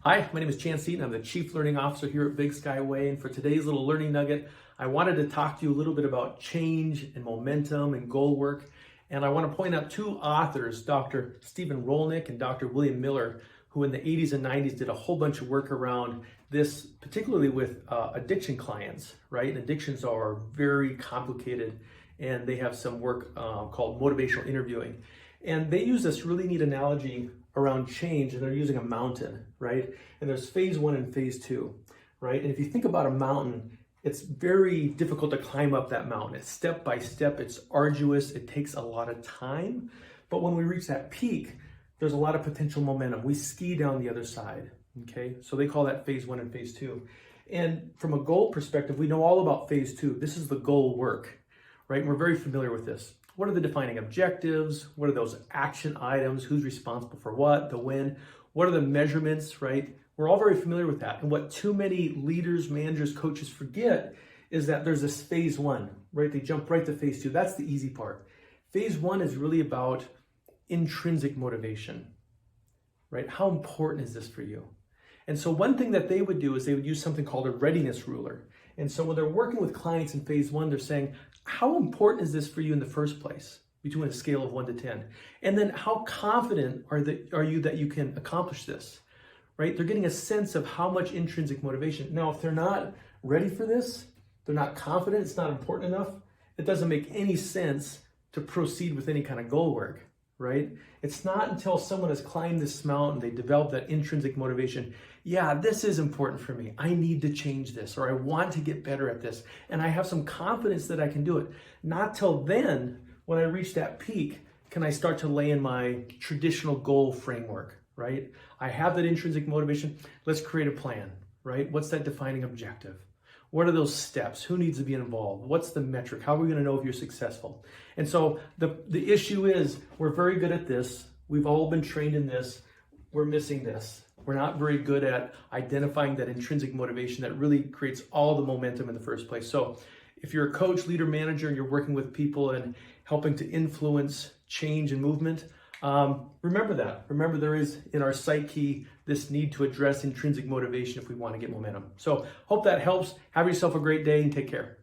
Hi, my name is Chance Eaton. I'm the Chief Learning Officer here at Big Skyway. And for today's little learning nugget, I wanted to talk to you a little bit about change and momentum and goal work. And I want to point out two authors, Dr. Stephen Rolnick and Dr. William Miller, who in the 80s and 90s did a whole bunch of work around this, particularly with addiction clients, right? And addictions are very complicated, and they have some work called motivational interviewing. And they use this really neat analogy around change, and they're using a mountain, right? And there's phase one and phase two, right? And if you think about a mountain, it's very difficult to climb up that mountain. It's step by step, it's arduous, it takes a lot of time. But when we reach that peak, there's a lot of potential momentum. We ski down the other side, okay? So they call that phase one and phase two. And from a goal perspective, we know all about phase two. This is the goal work, right? And we're very familiar with this. What are the defining objectives? What are those action items? Who's responsible for what, the when? What are the measurements, right? We're all very familiar with that. And what too many leaders, managers, coaches forget is that there's this phase one, right? They jump right to phase two. That's the easy part. Phase one is really about intrinsic motivation, right? How important is this for you? And so one thing that they would do is they would use something called a readiness ruler. And so when they're working with clients in phase one, they're saying, how important is this for you in the first place, between a scale of 1 to 10? And then how confident are you that you can accomplish this, right? They're getting a sense of how much intrinsic motivation. Now, if they're not ready for this, they're not confident, it's not important enough, it doesn't make any sense to proceed with any kind of goal work, right? It's not until someone has climbed this mountain, they develop that intrinsic motivation. Yeah, this is important for me. I need to change this, or I want to get better at this. And I have some confidence that I can do it. Not till then, when I reach that peak, can I start to lay in my traditional goal framework, right? I have that intrinsic motivation. Let's create a plan, right? What's that defining objective? What are those steps? Who needs to be involved? What's the metric? How are we going to know if you're successful? And so the issue is we're very good at this. We've all been trained in this. We're missing this. We're not very good at identifying that intrinsic motivation that really creates all the momentum in the first place. So if you're a coach, leader, manager, and you're working with people and helping to influence change and movement, remember that. Remember there is in our psyche this need to address intrinsic motivation if we want to get momentum. So hope that helps. Have yourself a great day and take care.